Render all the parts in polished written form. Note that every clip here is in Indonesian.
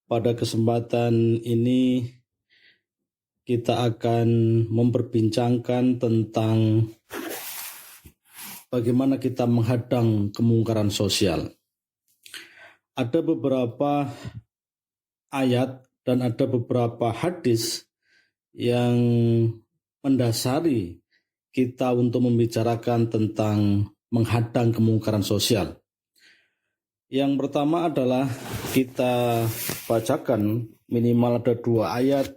Pada kesempatan ini kita akan memperbincangkan tentang bagaimana kita menghadang kemungkaran sosial. Ada beberapa ayat dan ada beberapa hadis yang mendasari kita untuk membicarakan tentang menghadang kemungkaran sosial. Yang pertama adalah kita bacakan minimal ada 2 ayat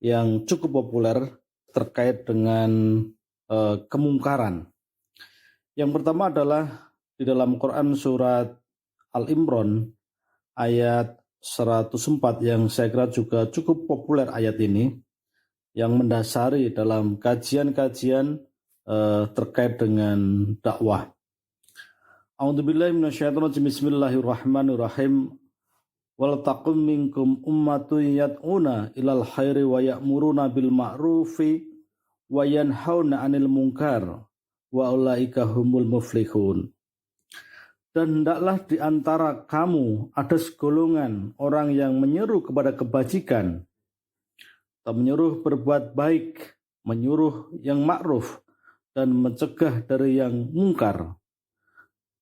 yang cukup populer terkait dengan kemungkaran. Yang pertama adalah di dalam Quran surat Al-Imran ayat 104 yang saya kira juga cukup populer ayat ini yang mendasari dalam kajian-kajian terkait dengan dakwah. A'udzubillahi minasyaitonirrajim. Bismillahirrahmanirrahim. Wal taqum minkum ummatun yad'una ilal khairi wa ya'muruna bil ma'rufi wa yanhauna 'anil munkar wa ulaika humul muflihun. Dan hendaklah di antara kamu ada segolongan orang yang menyeru kepada kebajikan atau menyuruh berbuat baik, menyuruh yang ma'ruf dan mencegah dari yang mungkar.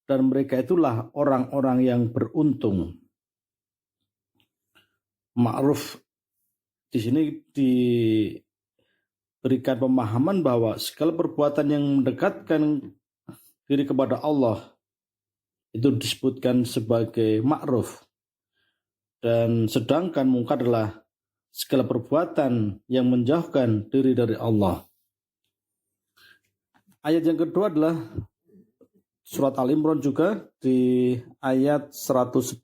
Dan mereka itulah orang-orang yang beruntung. Ma'ruf di sini diberikan pemahaman bahwa segala perbuatan yang mendekatkan diri kepada Allah itu disebutkan sebagai ma'ruf. Dan sedangkan mungkar adalah segala perbuatan yang menjauhkan diri dari Allah. Ayat yang kedua adalah surat Al-Imran juga di ayat 110.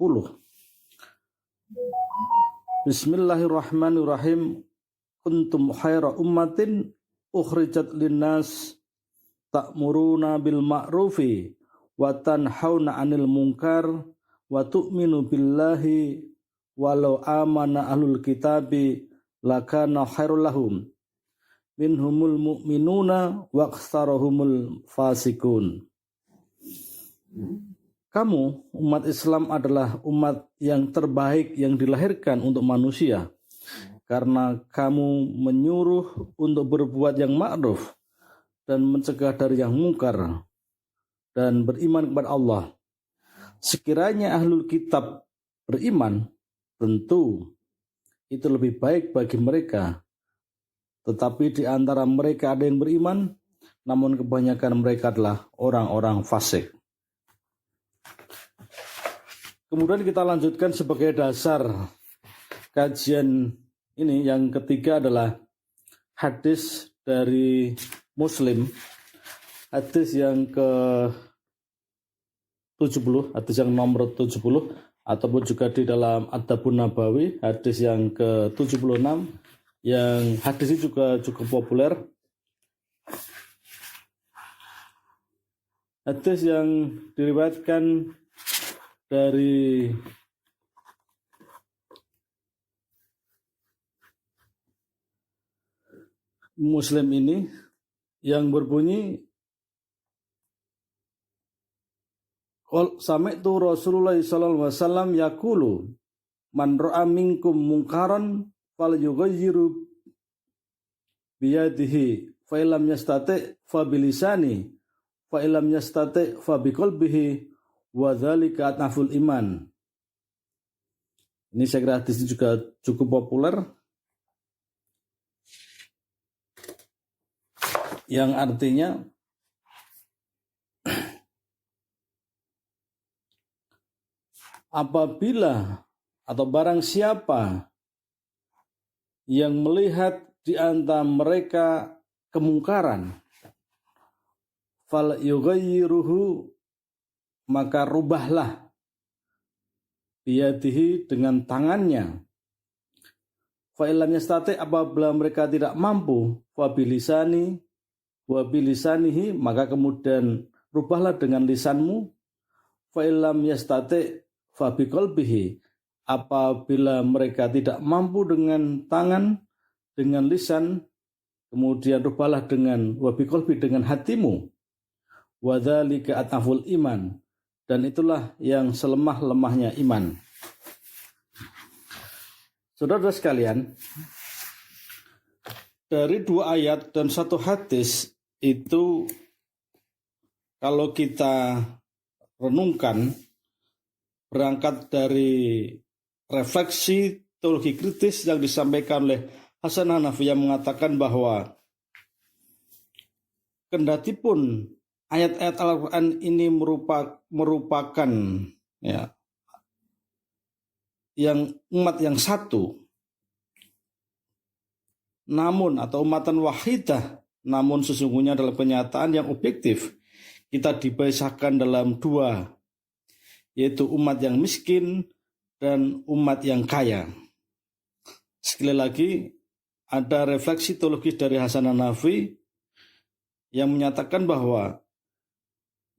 Bismillahirrahmanirrahim. Kuntum khaira ummatin ukhrijat linnas ta'muruna bil ma'rufi wa tanhauna 'anil munkar wa tu'minu billahi walau amana ahlul kitabi lakana khairul lahum minhumul mu'minuna wa aktsarahumul fasikun. Kamu, umat Islam adalah umat yang terbaik yang dilahirkan untuk manusia karena kamu menyuruh untuk berbuat yang ma'ruf dan mencegah dari yang mungkar dan beriman kepada Allah. Sekiranya ahlul kitab beriman, tentu itu lebih baik bagi mereka. Tetapi di antara mereka ada yang beriman, namun kebanyakan mereka adalah orang-orang fasik. Kemudian kita lanjutkan sebagai dasar kajian ini. Yang ketiga adalah hadis dari Muslim. Hadis yang ke-70, hadis yang nomor 70, ataupun juga di dalam Adabun Nabawi, hadis yang ke-76, yang hadis ini juga cukup populer. Hadis yang diriwayatkan dari Muslim ini yang berbunyi Sami'tu Rasulullah sallallahu alaihi wasallam yaqulu man ra'a minkum munkaran falyughayyirhu biyadihi fa illam yastati' fa bilisani fa illam yastati' fa biqalbihi wa dzalika atnaful iman. Ini saya kira hadis ini juga cukup populer, yang artinya apabila atau barang siapa yang melihat di antara mereka kemungkaran, fal yughayyiruhu, maka rubahlah biyadihi, dengan tangannya. Fa illam yastati', apabila mereka tidak mampu, fa bilisani wa bilisanihi, maka kemudian rubahlah dengan lisanmu. Fa illam yastati' fa biqalbihi, apabila mereka tidak mampu dengan tangan, dengan lisan, kemudian rubahlah dengan wa biqalbi, dengan hatimu. Wa dzalika atnaful iman, dan itulah yang selemah-lemahnya iman. Saudara sekalian, dari 2 ayat dan 1 hadis itu kalau kita renungkan berangkat dari refleksi teologi kritis yang disampaikan oleh Hasan Hanafi yang mengatakan bahwa kendatipun ayat-ayat Al-Quran ini merupakan ya, yang umat yang satu, namun atau umatan wahidah, namun sesungguhnya dalam kenyataan yang objektif kita dipisahkan dalam 2, yaitu umat yang miskin dan umat yang kaya. Sekali lagi ada refleksi teologis dari Hasan Hanafi yang menyatakan bahwa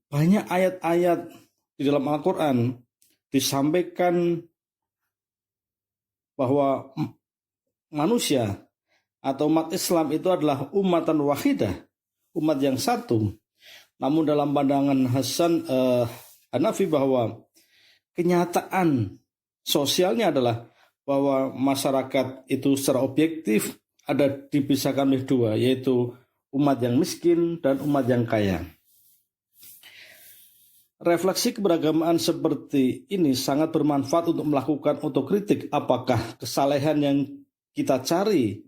banyak ayat-ayat di dalam Al-Quran disampaikan bahwa manusia atau umat Islam itu adalah umatan wahidah, umat yang satu. Namun dalam pandangan Hasan Hanafi bahwa kenyataan sosialnya adalah bahwa masyarakat itu secara objektif ada dipisahkan oleh 2, yaitu umat yang miskin dan umat yang kaya. Refleksi keberagamaan seperti ini sangat bermanfaat untuk melakukan otokritik apakah kesalehan yang kita cari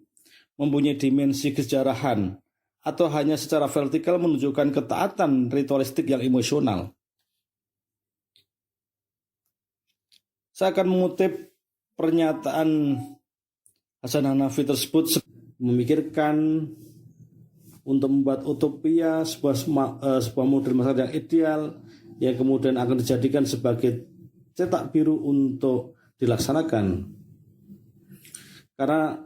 mempunyai dimensi kesejarahan atau hanya secara vertikal menunjukkan ketaatan ritualistik yang emosional. Saya akan mengutip pernyataan Hasan Hanafi tersebut, memikirkan untuk membuat utopia sebuah model masyarakat yang ideal yang kemudian akan dijadikan sebagai cetak biru untuk dilaksanakan. Karena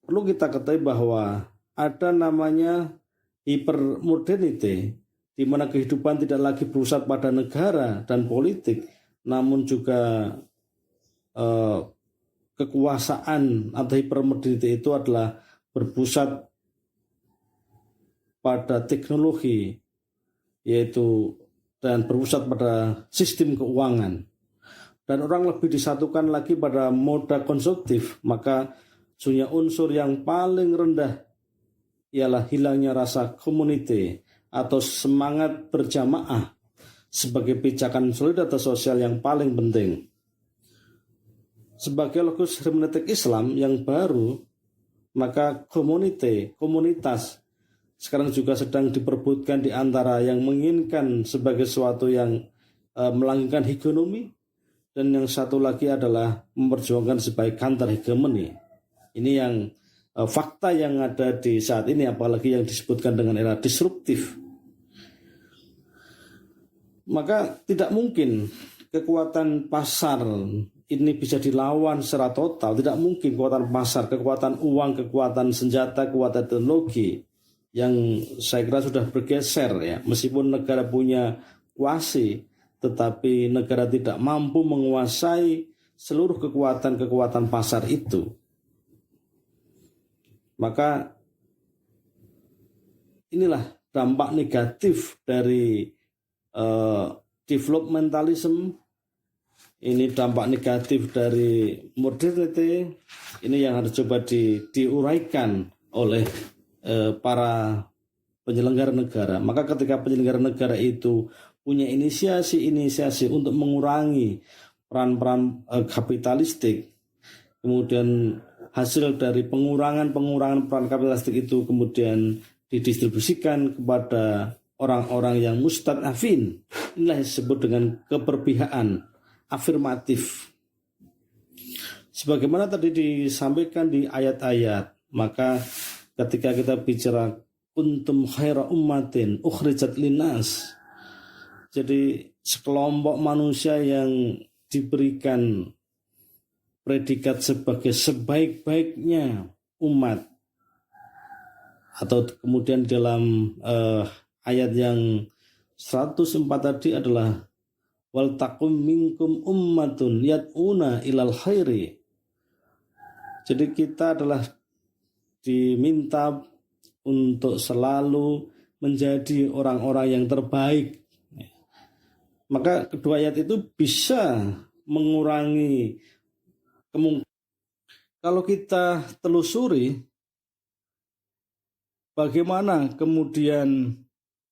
perlu kita ketahui bahwa ada namanya hipermodernity, di mana kehidupan tidak lagi berpusat pada negara dan politik, namun juga kekuasaan atau hipermodernity itu adalah berpusat pada teknologi, yaitu dan berpusat pada sistem keuangan. Dan orang lebih disatukan lagi pada moda konsumtif, maka sesungguhnya unsur yang paling rendah ialah hilangnya rasa community atau semangat berjamaah sebagai pijakan solidaritas sosial yang paling penting. Sebagai lokus hermeneutik Islam yang baru, maka komunitas sekarang juga sedang diperebutkan di antara yang menginginkan sebagai sesuatu yang melanggengkan hegemoni, dan yang satu lagi adalah memperjuangkan sebagai counter hegemoni. Ini yang fakta yang ada di saat ini, apalagi yang disebutkan dengan era disruptif. Maka tidak mungkin kekuatan pasar ini bisa dilawan secara total. Tidak mungkin kekuatan pasar, kekuatan uang, kekuatan senjata, kekuatan teknologi yang saya kira sudah bergeser ya. Meskipun negara punya kuasi, tetapi negara tidak mampu menguasai seluruh kekuatan pasar itu. Maka inilah dampak negatif dari developmentalism, ini dampak negatif dari modernity, ini yang harus coba diuraikan oleh para penyelenggara negara. Maka ketika penyelenggara negara itu punya inisiasi untuk mengurangi peran-peran kapitalistik, kemudian hasil dari pengurangan peran kapitalistik itu kemudian didistribusikan kepada orang-orang yang mustadafin, inilah yang disebut dengan keberpihakan afirmatif. Sebagaimana tadi disampaikan di ayat-ayat, maka ketika kita bicara kuntum khaira ummatin ukhrijat linnas, jadi sekelompok manusia yang diberikan predikat sebagai sebaik-baiknya umat, atau kemudian dalam ayat yang 104 tadi adalah wal taqum minkum ummatun yad'una ilal khairi. Jadi kita adalah diminta untuk selalu menjadi orang-orang yang terbaik. Maka kedua ayat itu bisa mengurangi kemungkinan Kalau kita telusuri bagaimana kemudian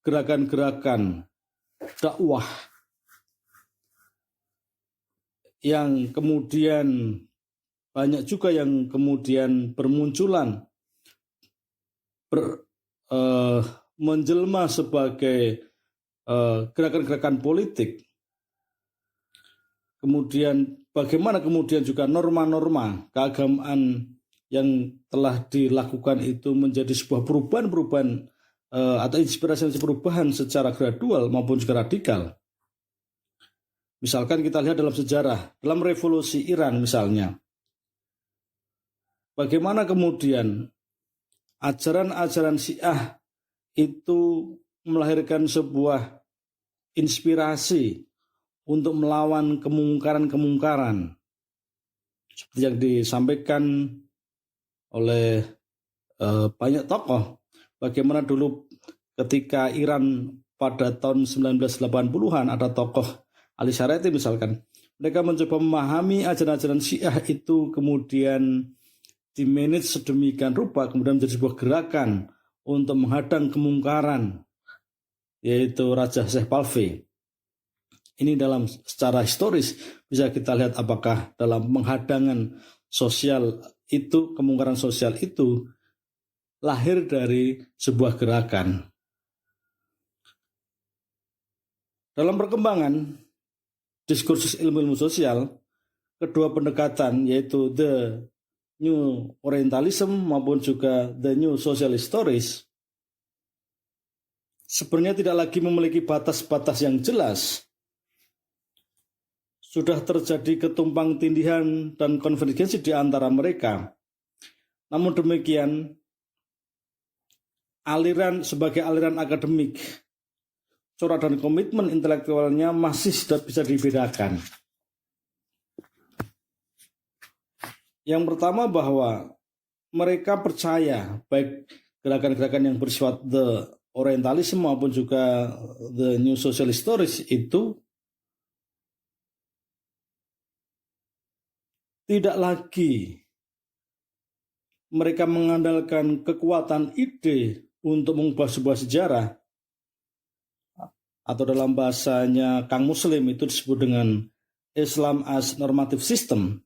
gerakan-gerakan dakwah yang kemudian banyak juga yang kemudian bermunculan menjelma sebagai gerakan-gerakan politik. Kemudian bagaimana kemudian juga norma-norma keagamaan yang telah dilakukan itu menjadi sebuah perubahan-perubahan atau inspirasi perubahan secara gradual maupun juga radikal. Misalkan kita lihat dalam sejarah, dalam revolusi Iran misalnya, bagaimana kemudian ajaran-ajaran Syiah itu melahirkan sebuah inspirasi untuk melawan kemungkaran-kemungkaran seperti yang disampaikan oleh banyak tokoh. Bagaimana dulu ketika Iran pada tahun 1980-an ada tokoh Ali Syarati misalkan, mereka mencoba memahami ajaran-ajaran Syiah itu kemudian dimanage sedemikian rupa kemudian menjadi sebuah gerakan untuk menghadang kemungkaran, yaitu Raja Syekh Pahlavi. Ini dalam secara historis bisa kita lihat apakah dalam penghadangan sosial itu, kemungkaran sosial itu lahir dari sebuah gerakan. Dalam perkembangan diskursus ilmu-ilmu sosial, kedua pendekatan yaitu the New Orientalism maupun juga the New Social Stories sebenarnya tidak lagi memiliki batas-batas yang jelas. Sudah terjadi ketumpang tindihan dan konvergensi di antara mereka. Namun demikian, aliran sebagai aliran akademik, corak dan komitmen intelektualnya masih sudah bisa dibedakan. Yang pertama bahwa mereka percaya baik gerakan-gerakan yang bersifat the Orientalism maupun juga the New Social Stories itu tidak lagi mereka mengandalkan kekuatan ide untuk mengubah sebuah sejarah, atau dalam bahasanya Kang Muslim itu disebut dengan Islam as normative system,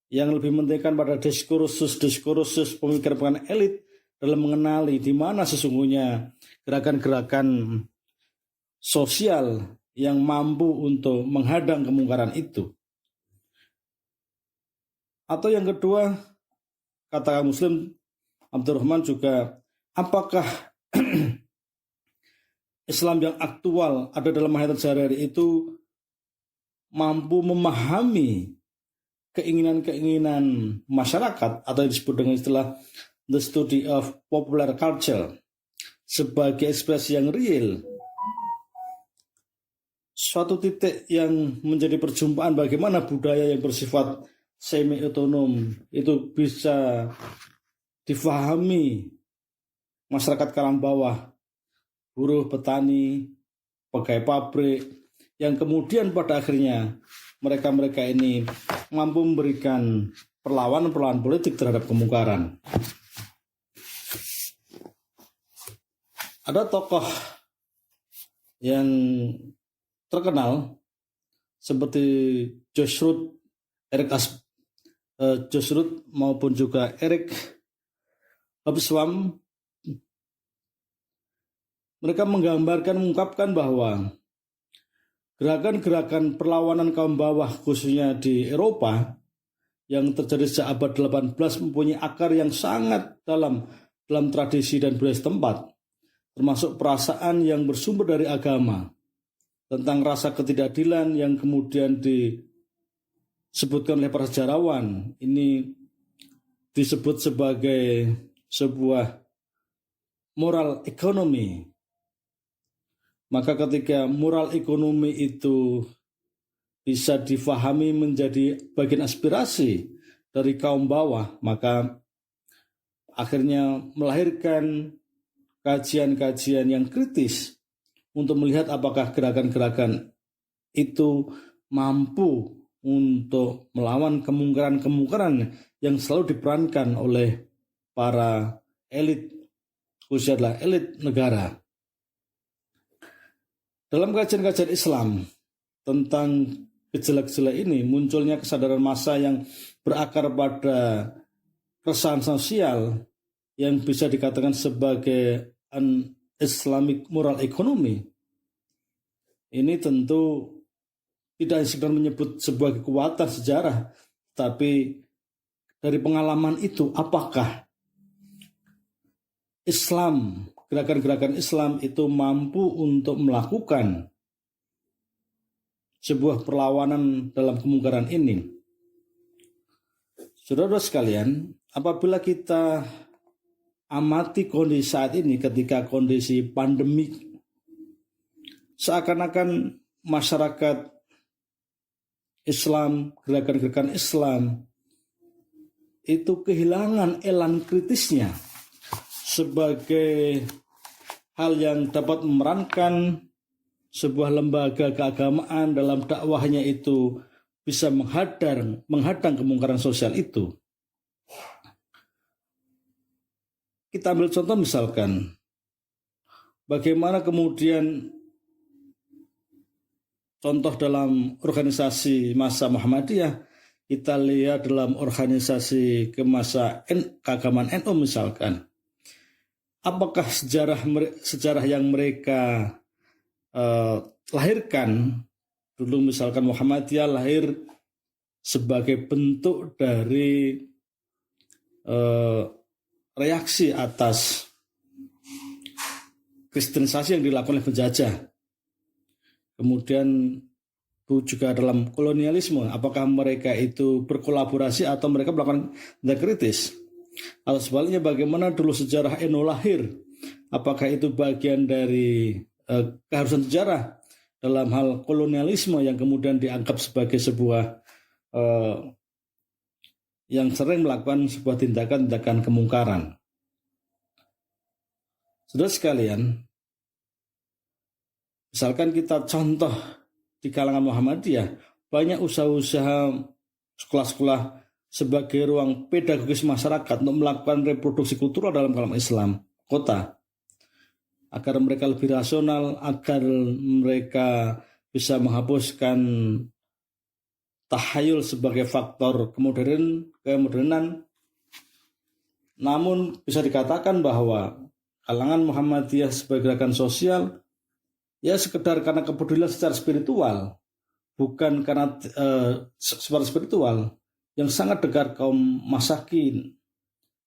yang lebih mementingkan pada diskursus pemikiran elit dalam mengenali di mana sesungguhnya gerakan-gerakan sosial yang mampu untuk menghadang kemungkaran itu. Atau yang kedua, kata Muslim Abdurrahman juga, apakah Islam yang aktual ada dalam hayat sehari-hari itu mampu memahami keinginan-keinginan masyarakat atau yang disebut dengan istilah the study of popular culture sebagai ekspresi yang real. Suatu titik yang menjadi perjumpaan bagaimana budaya yang bersifat semi-otonom itu bisa difahami masyarakat kalangan bawah, buruh, petani, pegawai pabrik, yang kemudian pada akhirnya mereka ini mampu memberikan perlawanan politik terhadap kemungkaran. Ada tokoh yang terkenal seperti Josh Root maupun juga Eric Hobsbawm. Mereka mengungkapkan bahwa gerakan-gerakan perlawanan kaum bawah khususnya di Eropa yang terjadi sejak abad 18 mempunyai akar yang sangat dalam tradisi dan budaya setempat, termasuk perasaan yang bersumber dari agama tentang rasa ketidakadilan yang kemudian disebutkan oleh para sejarawan. Ini disebut sebagai sebuah moral ekonomi. Maka ketika moral ekonomi itu bisa difahami menjadi bagian aspirasi dari kaum bawah, maka akhirnya melahirkan kajian-kajian yang kritis untuk melihat apakah gerakan-gerakan itu mampu untuk melawan kemungkaran-kemungkaran yang selalu diperankan oleh para elit, khususnya adalah elit negara. Dalam kajian-kajian Islam tentang gejala-gejala ini, munculnya kesadaran massa yang berakar pada keresahan sosial yang bisa dikatakan sebagai Islamic moral economy. Ini tentu tidak sekedar menyebut sebuah kekuatan sejarah, tapi dari pengalaman itu apakah Islam, gerakan-gerakan Islam itu mampu untuk melakukan sebuah perlawanan dalam kemungkaran ini. Saudara-saudara sekalian, apabila kita amati kondisi saat ini ketika kondisi pandemik, seakan-akan masyarakat Islam, gerakan-gerakan Islam itu kehilangan elan kritisnya sebagai hal yang dapat memerankan sebuah lembaga keagamaan dalam dakwahnya itu bisa menghadang kemungkaran sosial itu. Kita ambil contoh misalkan, bagaimana kemudian contoh dalam organisasi massa Muhammadiyah, kita lihat dalam organisasi keagamaan NU misalkan. Apakah sejarah yang mereka lahirkan, dulu misalkan Muhammadiyah lahir sebagai bentuk dari reaksi atas kristenisasi yang dilakukan oleh penjajah. Kemudian juga dalam kolonialisme, apakah mereka itu berkolaborasi atau mereka melakukan tindak kritis? Atau sebaliknya, bagaimana dulu sejarah NU lahir? Apakah itu bagian dari keharusan sejarah dalam hal kolonialisme yang kemudian dianggap sebagai sebuah yang sering melakukan sebuah tindakan-tindakan kemungkaran? Saudara sekalian, misalkan kita contoh di kalangan Muhammadiyah, banyak usaha-usaha sekolah-sekolah sebagai ruang pedagogis masyarakat untuk melakukan reproduksi kultural dalam kalangan Islam kota, agar mereka lebih rasional, agar mereka bisa menghapuskan tahayul sebagai faktor kemodernan. Namun bisa dikatakan bahwa kalangan Muhammadiyah sebagai gerakan sosial ya sekedar karena kepedulian secara spiritual, bukan karena secara spiritual yang sangat dekat kaum masakin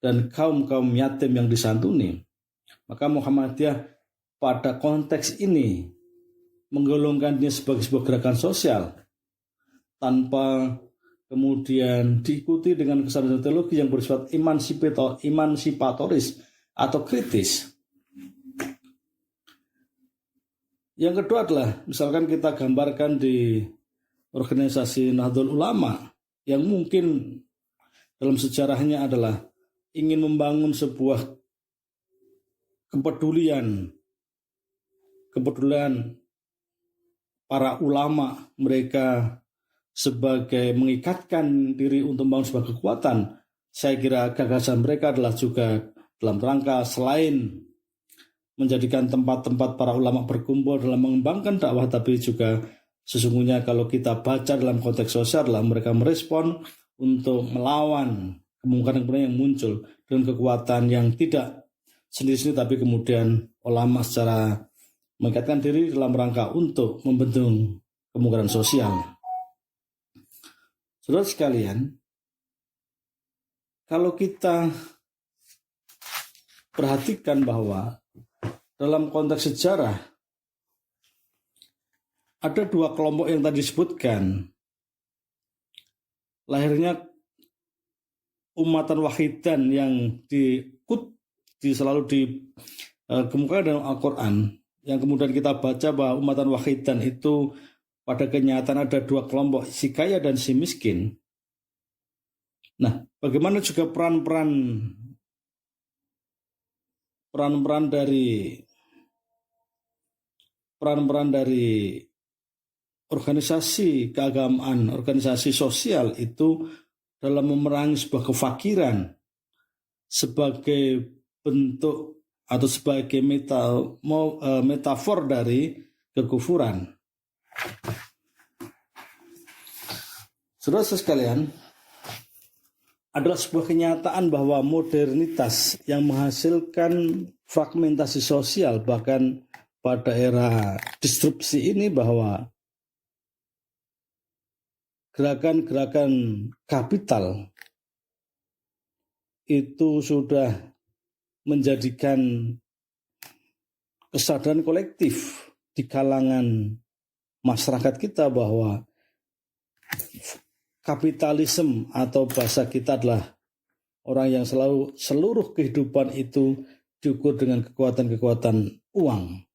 dan kaum yatim yang disantuni. Maka Muhammadiyah pada konteks ini menggolongkannya sebagai sebuah gerakan sosial tanpa kemudian diikuti dengan kesadaran teologi yang bersifat emansipatoris atau kritis. Yang kedua adalah misalkan kita gambarkan di organisasi Nahdlatul Ulama yang mungkin dalam sejarahnya adalah ingin membangun sebuah kepedulian para ulama, mereka sebagai mengikatkan diri untuk membangun sebuah kekuatan. Saya kira gagasan mereka adalah juga dalam rangka selain menjadikan tempat-tempat para ulama berkumpul dalam mengembangkan dakwah, tapi juga sesungguhnya kalau kita baca dalam konteks sosial adalah mereka merespon untuk melawan kemungkaran-kemungkaran yang muncul dengan kekuatan yang tidak sendiri-sendiri, tapi kemudian ulama secara mengikatkan diri dalam rangka untuk membendung kemungkaran sosial. Saudara sekalian, kalau kita perhatikan bahwa dalam konteks sejarah ada dua kelompok yang tadi disebutkan, lahirnya umatan wahidan yang selalu dikemukakan dalam Al-Quran, yang kemudian kita baca bahwa umatan wahidan itu pada kenyataan ada dua kelompok, si kaya dan si miskin. Nah, bagaimana juga peran-peran dari organisasi keagamaan, organisasi sosial itu dalam memerangi sebuah kefakiran sebagai bentuk atau sebagai metafor dari kekufuran. Saudara sekalian, adalah sebuah kenyataan bahwa modernitas yang menghasilkan fragmentasi sosial, bahkan pada era disrupsi ini, bahwa gerakan-gerakan kapital itu sudah menjadikan kesadaran kolektif di kalangan masyarakat kita bahwa kapitalisme atau bahasa kita adalah orang yang selalu seluruh kehidupan itu diukur dengan kekuatan-kekuatan uang.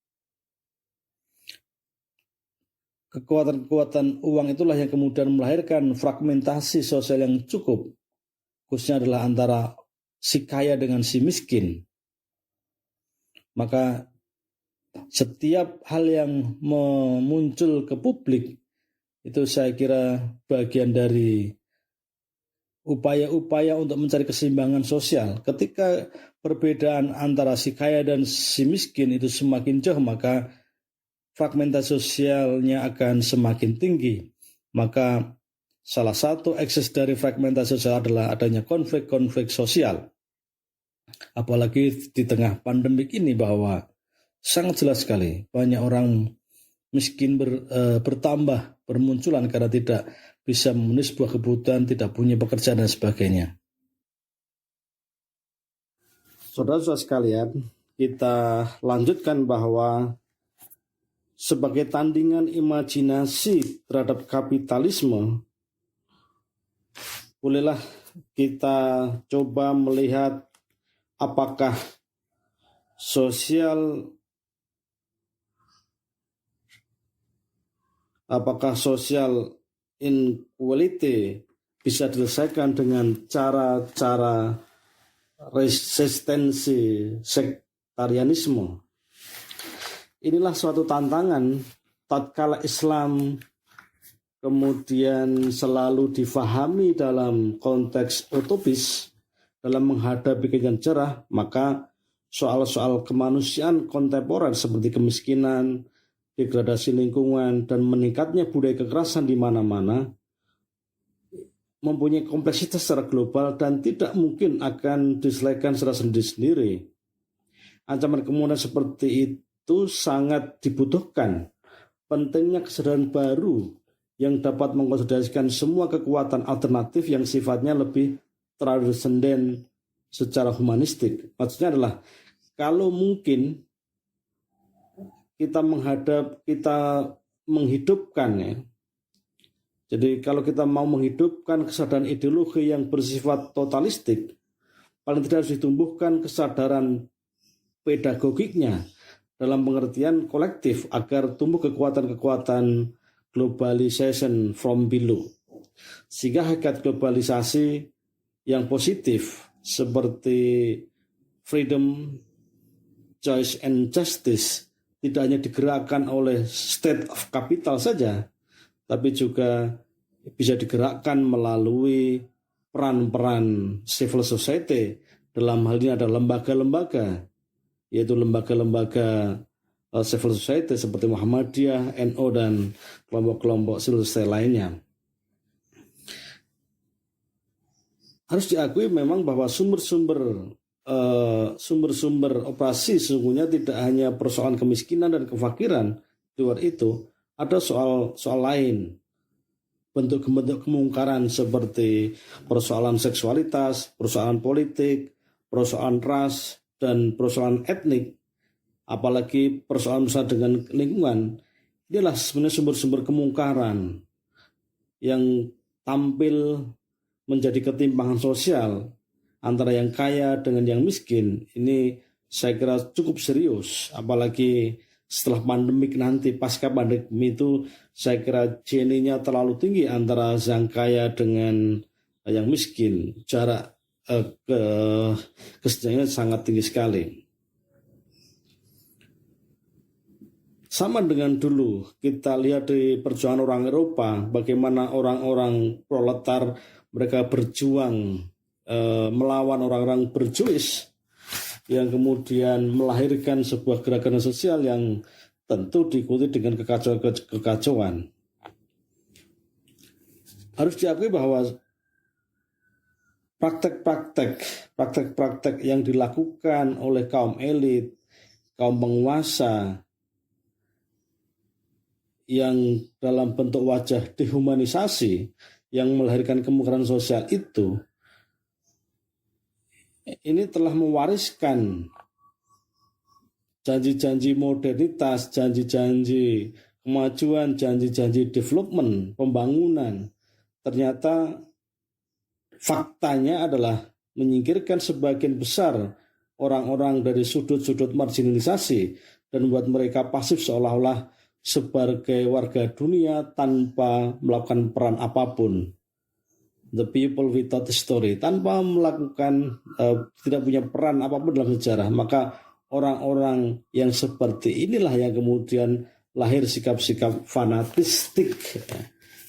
Kekuatan-kekuatan uang itulah yang kemudian melahirkan fragmentasi sosial yang cukup, khususnya adalah antara si kaya dengan si miskin. Maka setiap hal yang muncul ke publik itu saya kira bagian dari upaya-upaya untuk mencari keseimbangan sosial. Ketika perbedaan antara si kaya dan si miskin itu semakin jauh, maka fragmentasi sosialnya akan semakin tinggi. Maka salah satu ekses dari fragmentasi sosial adalah adanya konflik-konflik sosial. Apalagi di tengah pandemik ini, bahwa sangat jelas sekali banyak orang miskin bertambah, bermunculan karena tidak bisa memenuhi sebuah kebutuhan, tidak punya pekerjaan dan sebagainya. Saudara-saudara sekalian, kita lanjutkan bahwa sebagai tandingan imajinasi terhadap kapitalisme, bolehlah kita coba melihat apakah social inequality bisa diselesaikan dengan cara-cara resistensi sektarianisme. Inilah suatu tantangan tatkala Islam kemudian selalu difahami dalam konteks utopis dalam menghadapi kehidupan cerah, maka soal-soal kemanusiaan kontemporer seperti kemiskinan, degradasi lingkungan, dan meningkatnya budaya kekerasan di mana-mana mempunyai kompleksitas secara global dan tidak mungkin akan diselesaikan secara sendiri-sendiri. Ancaman kemudian seperti itu sangat dibutuhkan. Pentingnya kesadaran baru yang dapat mengkonsolidasikan semua kekuatan alternatif yang sifatnya lebih transenden secara humanistik. Maksudnya adalah kalau mungkin kita menghidupkan ya. Jadi kalau kita mau menghidupkan kesadaran ideologi yang bersifat totalistik, paling tidak harus ditumbuhkan kesadaran pedagogiknya dalam pengertian kolektif agar tumbuh kekuatan-kekuatan globalization from below. Sehingga hakikat globalisasi yang positif seperti freedom, choice, and justice tidak hanya digerakkan oleh state of capital saja, tapi juga bisa digerakkan melalui peran-peran civil society. Dalam hal ini ada lembaga-lembaga, yaitu lembaga-lembaga civil society seperti Muhammadiyah, NU, dan kelompok-kelompok civil society lainnya. Harus diakui memang bahwa sumber-sumber operasi sesungguhnya tidak hanya persoalan kemiskinan dan kefakiran. Di luar itu ada soal lain, bentuk-bentuk kemungkaran seperti persoalan seksualitas, persoalan politik, persoalan ras, dan persoalan etnik, apalagi persoalan dengan lingkungan. Inilah sebenarnya sumber-sumber kemungkaran yang tampil menjadi ketimpangan sosial antara yang kaya dengan yang miskin. Ini saya kira cukup serius, apalagi setelah pandemik nanti, pasca pandemi itu saya kira Gini-nya terlalu tinggi antara yang kaya dengan yang miskin. Jarak kesenjangannya sangat tinggi sekali. Sama dengan dulu kita lihat di perjuangan orang Eropa, bagaimana orang-orang proletar mereka berjuang melawan orang-orang berjuis yang kemudian melahirkan sebuah gerakan sosial yang tentu diikuti dengan kekacauan. Harus diakui bahwa praktek-praktek yang dilakukan oleh kaum elit, kaum penguasa yang dalam bentuk wajah dehumanisasi yang melahirkan kemungkaran sosial itu, ini telah mewariskan janji-janji modernitas, janji-janji kemajuan, janji-janji development, pembangunan. Ternyata faktanya adalah menyingkirkan sebagian besar orang-orang dari sudut-sudut marginalisasi dan membuat mereka pasif seolah-olah sebagai warga dunia tanpa melakukan peran apapun. The people without story, tanpa melakukan tidak punya peran apapun dalam sejarah. Maka orang-orang yang seperti inilah yang kemudian lahir sikap-sikap fanatistik,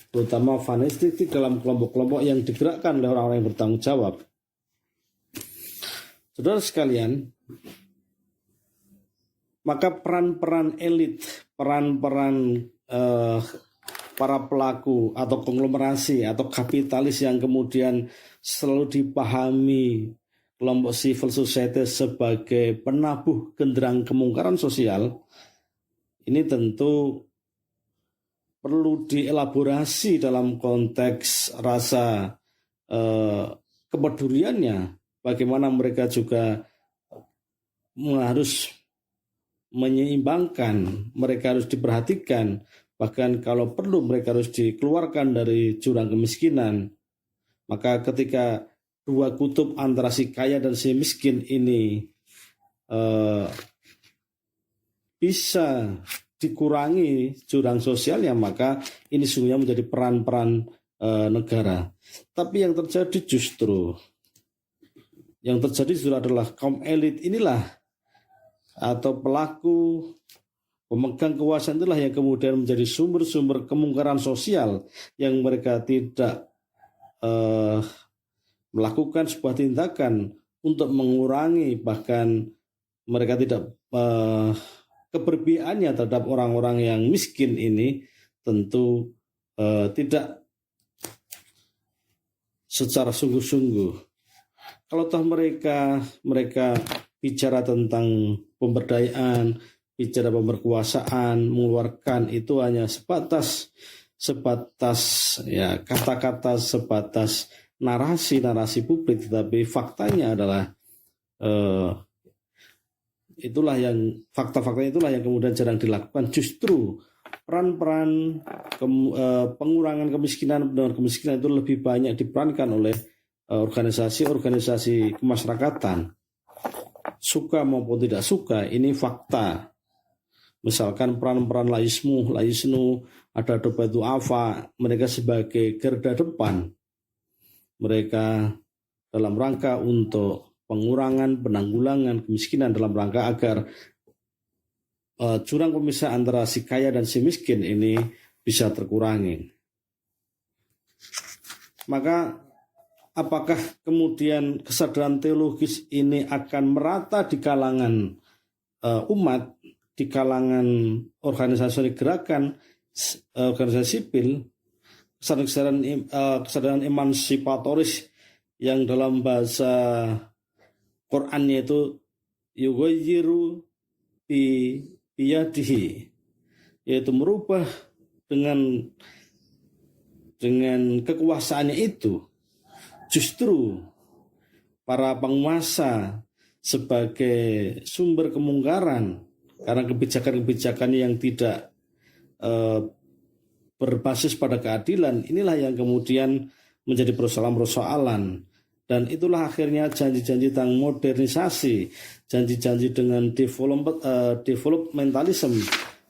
terutama fanatistik dalam kelompok-kelompok yang digerakkan oleh orang-orang yang bertanggung jawab. Saudara sekalian, maka peran-peran elit, peran-peran para pelaku atau konglomerasi atau kapitalis yang kemudian selalu dipahami kelompok civil society sebagai penabuh genderang kemungkaran sosial, ini tentu perlu dielaborasi dalam konteks rasa kepeduliannya, bagaimana mereka juga harus menyeimbangkan, mereka harus diperhatikan, bahkan kalau perlu mereka harus dikeluarkan dari jurang kemiskinan. Maka ketika dua kutub antara si kaya dan si miskin ini bisa dikurangi jurang sosialnya, maka ini sungguhnya menjadi peran-peran negara. Tapi yang terjadi justru adalah kaum elit inilah atau pelaku pemegang kekuasaan itulah yang kemudian menjadi sumber-sumber kemungkaran sosial yang mereka tidak melakukan sebuah tindakan untuk mengurangi, bahkan mereka tidak keberpihakannya terhadap orang-orang yang miskin ini tentu tidak secara sungguh-sungguh. Kalau toh mereka bicara tentang pemberdayaan, bicara pemberkuasaan, mengeluarkan itu hanya sebatas ya kata-kata, sebatas narasi publik, tetapi faktanya adalah fakta-fakta itulah yang kemudian jarang dilakukan. Justru peran-peran pengurangan kemiskinan itu lebih banyak diperankan oleh organisasi kemasyarakatan, suka maupun tidak suka, ini fakta. Misalkan peran-peran laisnu, ada dobatu afa, mereka sebagai garda depan, mereka dalam rangka untuk pengurangan, penanggulangan kemiskinan, dalam rangka agar jurang pemisah antara si kaya dan si miskin ini bisa terkurangi. Maka apakah kemudian kesadaran teologis ini akan merata di kalangan umat, di kalangan organisasi gerakan, organisasi sipil, kesadaran emansipatoris yang dalam bahasa Qur'annya itu yughayyiru biyadihi, yaitu merubah dengan kekuasaannya itu. Justru para penguasa sebagai sumber kemungkaran karena kebijakan-kebijakan yang tidak berbasis pada keadilan, inilah yang kemudian menjadi persoalan-persoalan. Dan itulah akhirnya janji-janji tentang modernisasi, janji-janji dengan developmentalism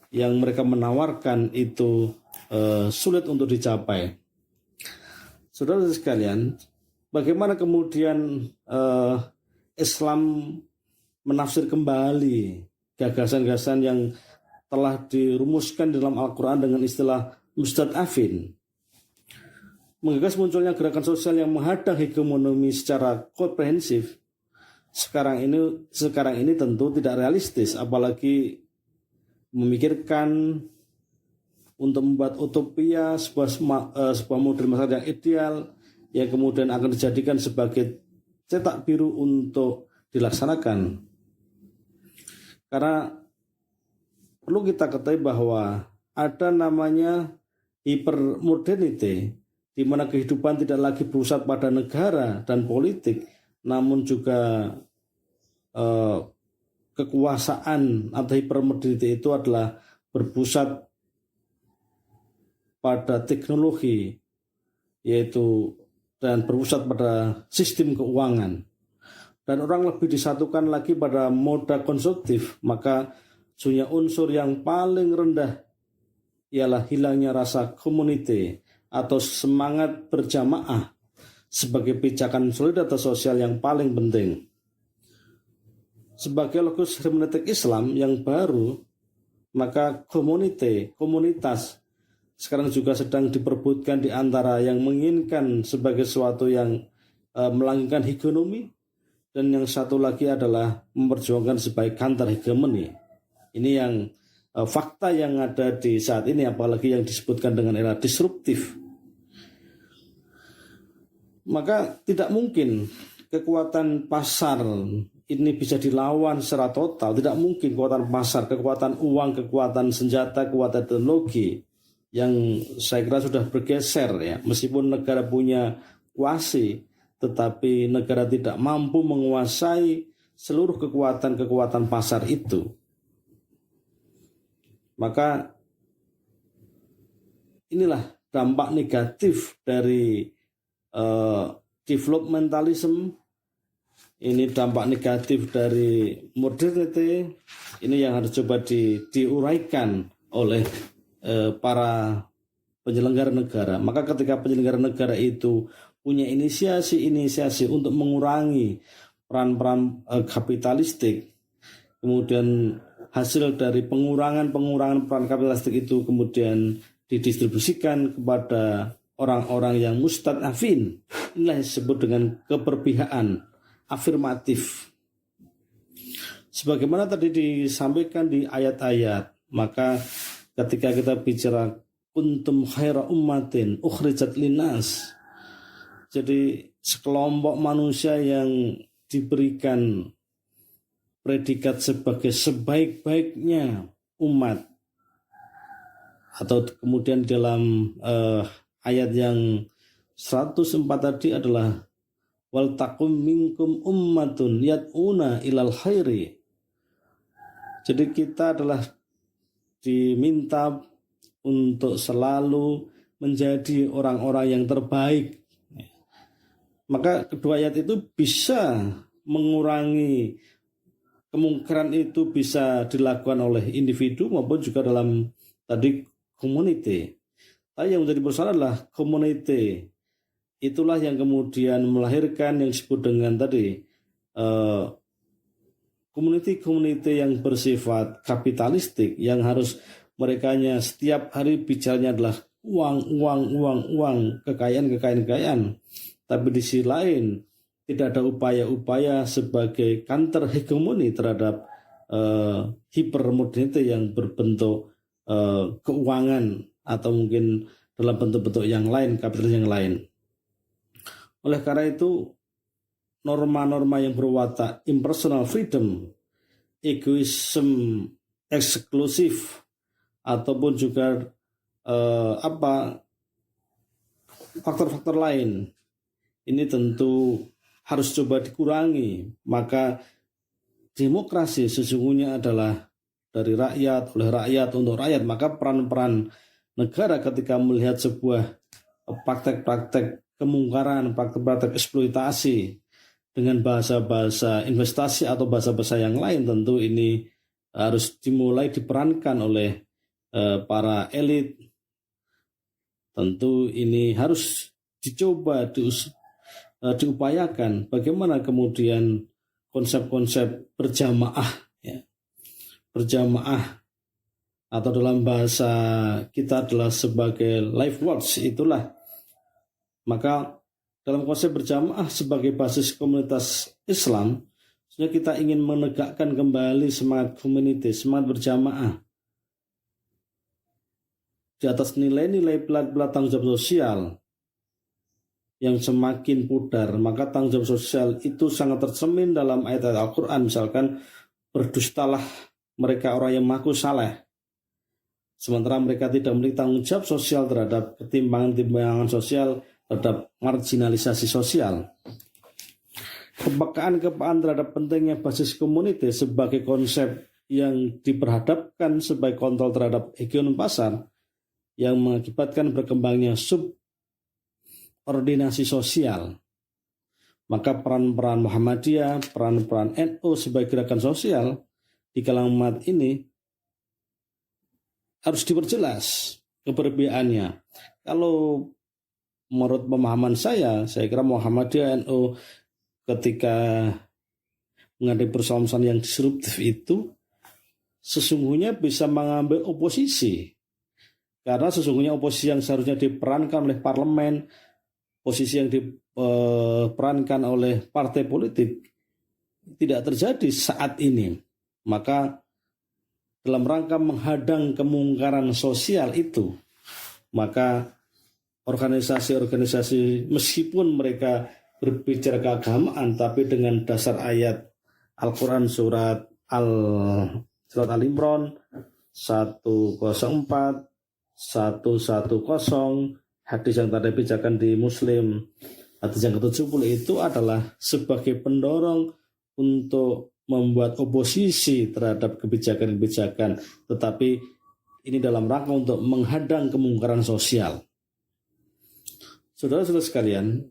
yang mereka menawarkan itu sulit untuk dicapai. Saudara sekalian, bagaimana kemudian Islam menafsir kembali gagasan-gagasan yang telah dirumuskan dalam Al-Quran dengan istilah mustad'afin. Menggagas munculnya gerakan sosial yang menghadang hegemoni secara komprehensif sekarang ini tentu tidak realistis, apalagi memikirkan untuk membuat utopia sebuah model masyarakat yang ideal yang kemudian akan dijadikan sebagai cetak biru untuk dilaksanakan. Karena perlu kita ketahui bahwa ada namanya hipermodernity, di mana kehidupan tidak lagi berpusat pada negara dan politik, namun juga kekuasaan atau hipermodernity itu adalah berpusat pada teknologi, yaitu dan berpusat pada sistem keuangan. Dan orang lebih disatukan lagi pada moda konsumtif, maka sesungguhnya unsur yang paling rendah ialah hilangnya rasa community atau semangat berjamaah sebagai pijakan solidaritas sosial yang paling penting. Sebagai lokus hermeneutik Islam yang baru, maka komunitas sekarang juga sedang diperebutkan di antara yang menginginkan sebagai sesuatu yang melanggengkan hegemoni, dan yang satu lagi adalah memperjuangkan sebagai counter hegemoni. Ini yang fakta yang ada di saat ini, apalagi yang disebutkan dengan era disruptif. Maka tidak mungkin kekuatan pasar ini bisa dilawan secara total. Tidak mungkin kekuatan pasar, kekuatan uang, kekuatan senjata, kekuatan teknologi yang saya kira sudah bergeser ya. Meskipun negara punya kuasi, tetapi negara tidak mampu menguasai seluruh kekuatan pasar itu. Maka inilah dampak negatif dari developmentalism. Ini dampak negatif dari modernity. Ini yang harus coba diuraikan oleh para penyelenggara negara. Maka ketika penyelenggara negara itu punya inisiasi untuk mengurangi peran-peran kapitalistik, kemudian hasil dari pengurangan peran kapitalistik itu kemudian didistribusikan kepada orang-orang yang mustad'afin. Inilah yang disebut dengan keberpihakan afirmatif. Sebagaimana tadi disampaikan di ayat-ayat, maka ketika kita bicara kuntum khaira ummatin ukhrijat linnas, jadi sekelompok manusia yang diberikan predikat sebagai sebaik-baiknya umat, atau kemudian dalam ayat yang 104 tadi adalah wal takum minkum ummatun yad'una ilal khairi. Jadi kita adalah diminta untuk selalu menjadi orang-orang yang terbaik. Maka kedua ayat itu bisa mengurangi kemungkinan itu bisa dilakukan oleh individu maupun juga dalam tadi community. Tapi yang menjadi persoalan adalah community. Itulah yang kemudian melahirkan yang disebut dengan tadi community yang bersifat kapitalistik, yang harus merekanya setiap hari bicaranya adalah uang, kekayaan. Tapi di sisi lain tidak ada upaya-upaya sebagai counter hegemoni terhadap hipermodernity yang berbentuk keuangan atau mungkin dalam bentuk-bentuk yang lain, kapitalis yang lain. Oleh karena itu, norma-norma yang berwatak impersonal freedom, egoisme eksklusif, ataupun juga faktor-faktor lain, ini tentu harus coba dikurangi. Maka demokrasi sesungguhnya adalah dari rakyat, oleh rakyat, untuk rakyat. Maka peran-peran negara ketika melihat sebuah praktek-praktek kemungkaran, praktek-praktek eksploitasi dengan bahasa-bahasa investasi atau bahasa-bahasa yang lain, tentu ini harus dimulai diperankan oleh para elit. Tentu ini harus dicoba diupayakan bagaimana kemudian konsep-konsep berjamaah atau dalam bahasa kita adalah sebagai life words itulah. Maka dalam konsep berjamaah sebagai basis komunitas Islam, sebenarnya kita ingin menegakkan kembali semangat community, semangat berjamaah di atas nilai-nilai pelat-pelat tanggung jawab sosial yang semakin pudar. Maka tanggung jawab sosial itu sangat tercermin dalam ayat-ayat Al-Quran. Misalkan, berdustalah mereka orang yang mengaku saleh, sementara mereka tidak memiliki tanggung jawab sosial terhadap ketimpangan-ketimpangan sosial, terhadap marginalisasi sosial. Kepekaan terhadap pentingnya basis komunitas sebagai konsep yang diperhadapkan sebagai kontrol terhadap ekonomi pasar yang mengakibatkan berkembangnya subordinasi sosial. Maka peran-peran Muhammadiyah, peran-peran NU sebagai gerakan sosial di kalangan umat ini harus diperjelas keberpihakannya. Kalau menurut pemahaman saya kira Muhammadiyah, NU ketika menghadapi persoalan yang disruptif itu sesungguhnya bisa mengambil oposisi. Karena sesungguhnya oposisi yang seharusnya diperankan oleh parlemen, posisi yang diperankan oleh partai politik tidak terjadi saat ini. Maka dalam rangka menghadang kemungkaran sosial itu, maka organisasi-organisasi meskipun mereka berbicara keagamaan, tapi dengan dasar ayat Al-Quran surat Al-Imran 104, 110, hadis yang tadi dibacakan di Muslim, hadis yang ke-70 itu adalah sebagai pendorong untuk membuat oposisi terhadap kebijakan-kebijakan, tetapi ini dalam rangka untuk menghadang kemungkaran sosial. Saudara-saudara sekalian,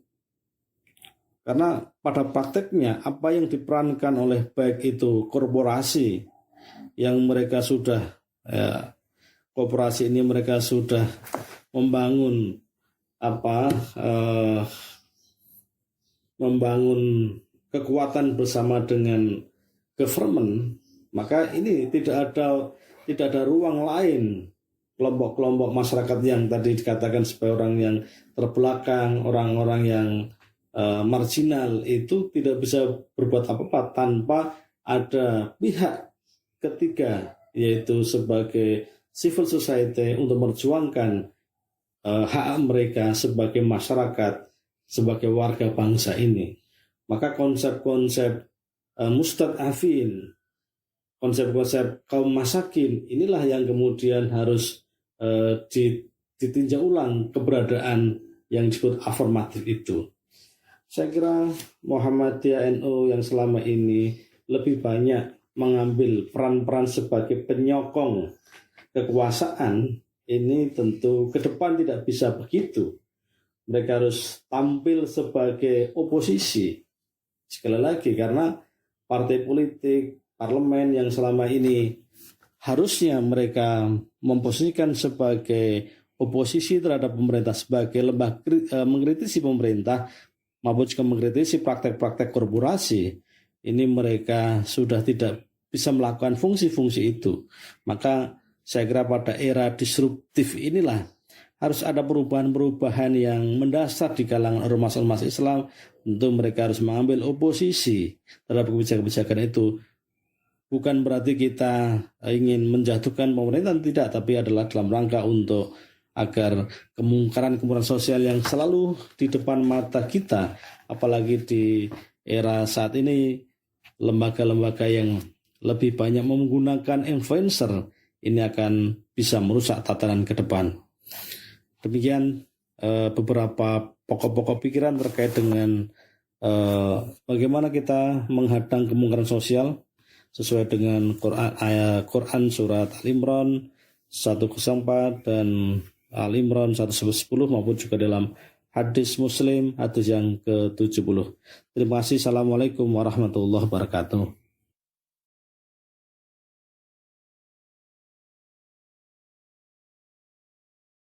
karena pada prakteknya apa yang diperankan oleh baik itu korporasi yang mereka sudah korporasi ini mereka sudah membangun membangun kekuatan bersama dengan government, maka ini tidak ada ruang lain kelompok-kelompok masyarakat yang tadi dikatakan sebagai orang yang terbelakang, orang-orang yang marginal itu tidak bisa berbuat apa-apa tanpa ada pihak ketiga, yaitu sebagai civil society untuk memperjuangkan hak mereka sebagai masyarakat, sebagai warga bangsa ini. Maka konsep-konsep mustad'afin, konsep-konsep kaum masakin inilah yang kemudian harus ditinjau ulang keberadaan yang disebut afirmatif itu. Saya kira Muhammadiyah, NU yang selama ini lebih banyak mengambil peran-peran sebagai penyokong kekuasaan, ini tentu ke depan tidak bisa begitu. Mereka harus tampil sebagai oposisi. Sekali lagi, karena partai politik, parlemen yang selama ini harusnya mereka memposisikan sebagai oposisi terhadap pemerintah, sebagai lembaga mengkritisi pemerintah maupun juga mengkritisi praktek-praktek korporasi, ini mereka sudah tidak bisa melakukan fungsi-fungsi itu. Maka saya kira pada era disruptif inilah harus ada perubahan-perubahan yang mendasar di kalangan ormas-ormas Islam. Tentu mereka harus mengambil oposisi terhadap kebijakan-kebijakan itu. Bukan berarti kita ingin menjatuhkan pemerintah, tidak, tapi adalah dalam rangka untuk agar kemungkaran-kemungkaran sosial yang selalu di depan mata kita, apalagi di era saat ini, lembaga-lembaga yang lebih banyak menggunakan influencer, ini akan bisa merusak tatanan ke depan. Demikian beberapa pokok-pokok pikiran terkait dengan bagaimana kita menghadang kemungkaran sosial sesuai dengan Quran surat Al-Imran 104 dan Al-Imran 110 maupun juga dalam hadis Muslim hadis yang ke-70. Terima kasih. Assalamualaikum warahmatullahi wabarakatuh.